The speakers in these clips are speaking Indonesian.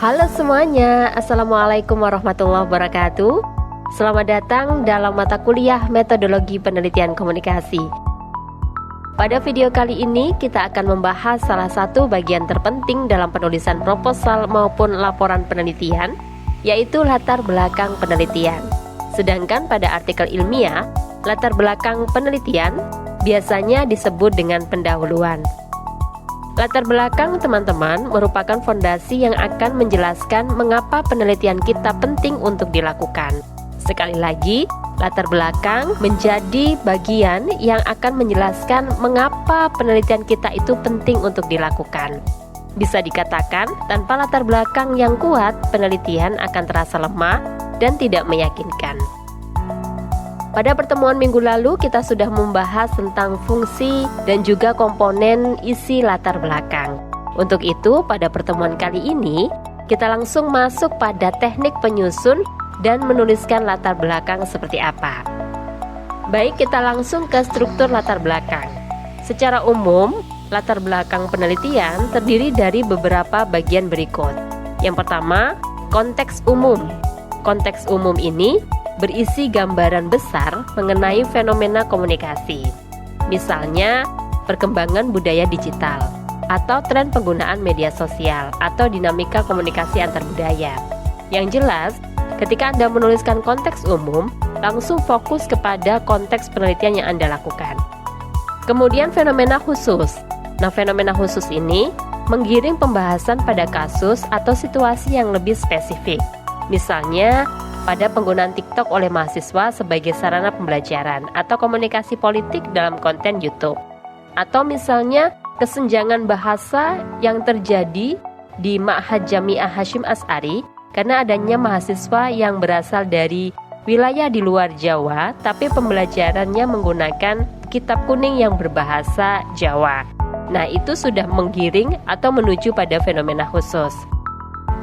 Halo semuanya, Assalamualaikum warahmatullahi wabarakatuh. Selamat datang dalam mata kuliah Metodologi Penelitian Komunikasi. Pada video kali ini kita akan membahas salah satu bagian terpenting dalam penulisan proposal maupun laporan penelitian, yaitu latar belakang penelitian. Sedangkan pada artikel ilmiah, latar belakang penelitian biasanya disebut dengan pendahuluan. Latar belakang teman-teman merupakan fondasi yang akan menjelaskan mengapa penelitian kita penting untuk dilakukan. Sekali lagi, latar belakang menjadi bagian yang akan menjelaskan mengapa penelitian kita itu penting untuk dilakukan. Bisa dikatakan, tanpa latar belakang yang kuat, penelitian akan terasa lemah dan tidak meyakinkan. Pada pertemuan minggu lalu kita sudah membahas tentang fungsi dan juga komponen isi latar belakang. Untuk itu pada pertemuan kali ini kita langsung masuk pada teknik penyusun dan menuliskan latar belakang seperti apa. Baik, kita langsung ke struktur latar belakang. Secara umum, latar belakang penelitian terdiri dari beberapa bagian berikut. Yang pertama, konteks umum. Konteks umum ini berisi gambaran besar mengenai fenomena komunikasi. Misalnya, perkembangan budaya digital, atau tren penggunaan media sosial, atau dinamika komunikasi antar budaya. Yang jelas, ketika Anda menuliskan konteks umum, langsung fokus kepada konteks penelitian yang Anda lakukan. Kemudian fenomena khusus. Nah, fenomena khusus ini menggiring pembahasan pada kasus atau situasi yang lebih spesifik. Misalnya, pada penggunaan TikTok oleh mahasiswa sebagai sarana pembelajaran atau komunikasi politik dalam konten YouTube. Atau misalnya kesenjangan bahasa yang terjadi di Ma'had Jami'ah Hasyim Asy'ari karena adanya mahasiswa yang berasal dari wilayah di luar Jawa tapi pembelajarannya menggunakan kitab kuning yang berbahasa Jawa. Nah, itu sudah menggiring atau menuju pada fenomena khusus.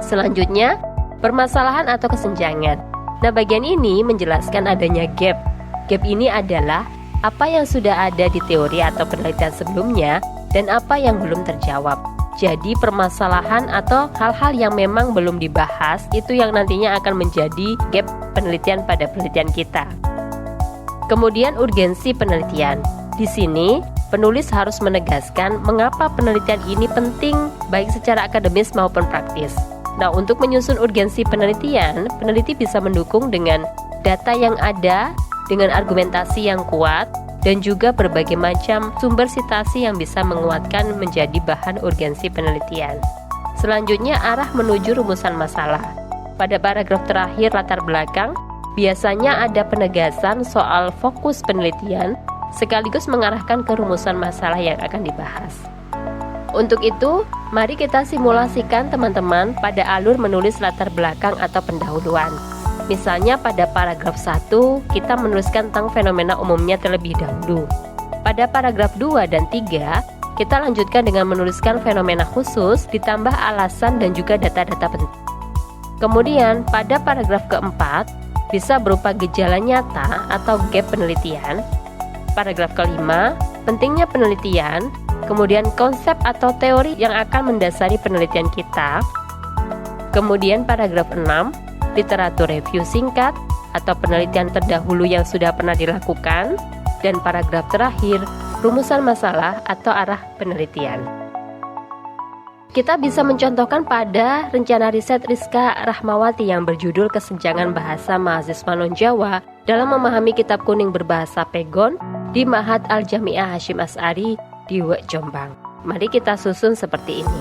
Selanjutnya, permasalahan atau kesenjangan. Nah, bagian ini menjelaskan adanya gap. Gap ini adalah apa yang sudah ada di teori atau penelitian sebelumnya dan apa yang belum terjawab. Jadi permasalahan atau hal-hal yang memang belum dibahas itu yang nantinya akan menjadi gap penelitian pada penelitian kita. Kemudian urgensi penelitian. Di sini penulis harus menegaskan mengapa penelitian ini penting baik secara akademis maupun praktis. Nah, untuk menyusun urgensi penelitian, peneliti bisa mendukung dengan data yang ada, dengan argumentasi yang kuat, dan juga berbagai macam sumber sitasi yang bisa menguatkan menjadi bahan urgensi penelitian. Selanjutnya, arah menuju rumusan masalah. Pada paragraf terakhir latar belakang, biasanya ada penegasan soal fokus penelitian, sekaligus mengarahkan ke rumusan masalah yang akan dibahas. Untuk itu, mari kita simulasikan teman-teman pada alur menulis latar belakang atau pendahuluan. Misalnya pada paragraf 1, kita menuliskan tentang fenomena umumnya terlebih dahulu. Pada paragraf 2 dan 3, kita lanjutkan dengan menuliskan fenomena khusus ditambah alasan dan juga data-data penting. Kemudian, pada paragraf keempat, bisa berupa gejala nyata atau gap penelitian. Paragraf kelima, pentingnya penelitian. Kemudian konsep atau teori yang akan mendasari penelitian kita. Kemudian paragraf 6, literatur review singkat atau penelitian terdahulu yang sudah pernah dilakukan. Dan paragraf terakhir, rumusan masalah atau arah penelitian. Kita bisa mencontohkan pada rencana riset Rizka Rahmawati yang berjudul Kesenjangan Bahasa Mahasiswa Non-Jawa dalam memahami kitab kuning berbahasa Pegon di Ma'had Al-Jami'ah Hasyim Asy'ari di Jombang. Mari kita susun seperti ini.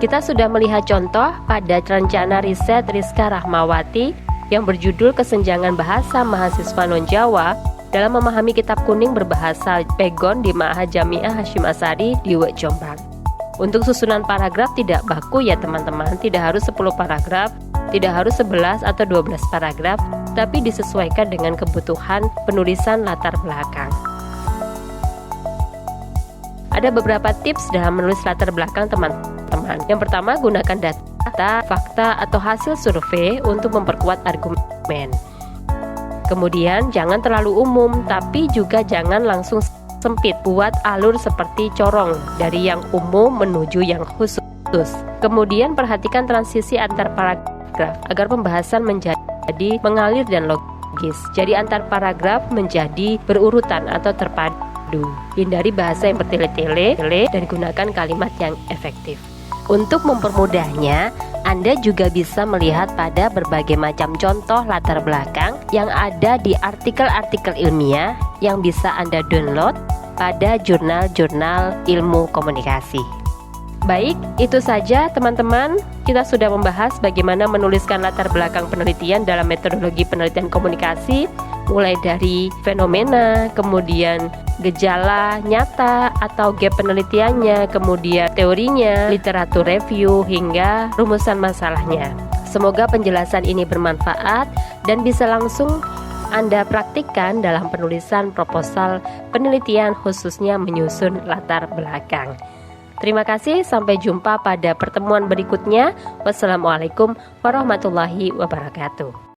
Kita sudah melihat contoh pada rencana riset Rizka Rahmawati yang berjudul Kesenjangan Bahasa Mahasiswa Non-Jawa dalam memahami kitab kuning berbahasa Pegon di Ma'had Jami'ah Hasyim Asy'ari di Jombang. Untuk susunan paragraf tidak baku ya teman-teman, tidak harus 10 paragraf, tidak harus 11 atau 12 paragraf, tapi disesuaikan dengan kebutuhan penulisan latar belakang. Ada beberapa tips dalam menulis latar belakang teman-teman. Yang pertama, gunakan data, fakta, atau hasil survei untuk memperkuat argumen. Kemudian jangan terlalu umum, tapi juga jangan langsung sempit. Buat alur seperti corong dari yang umum menuju yang khusus. Kemudian perhatikan transisi antar paragraf agar pembahasan menjadi mengalir dan logis. Jadi antar paragraf menjadi berurutan atau terpadu. Hindari bahasa yang bertele-tele dan gunakan kalimat yang efektif. Untuk mempermudahnya, Anda juga bisa melihat pada berbagai macam contoh latar belakang yang ada di artikel-artikel ilmiah yang bisa Anda download pada jurnal-jurnal ilmu komunikasi. Baik, itu saja teman-teman. Kita sudah membahas bagaimana menuliskan latar belakang penelitian dalam metodologi penelitian komunikasi, mulai dari fenomena, kemudian gejala nyata atau gap penelitiannya, kemudian teorinya, literatur review, hingga rumusan masalahnya. Semoga penjelasan ini bermanfaat dan bisa langsung Anda praktikkan dalam penulisan proposal penelitian, khususnya menyusun latar belakang. Terima kasih, sampai jumpa pada pertemuan berikutnya. Wassalamualaikum warahmatullahi wabarakatuh.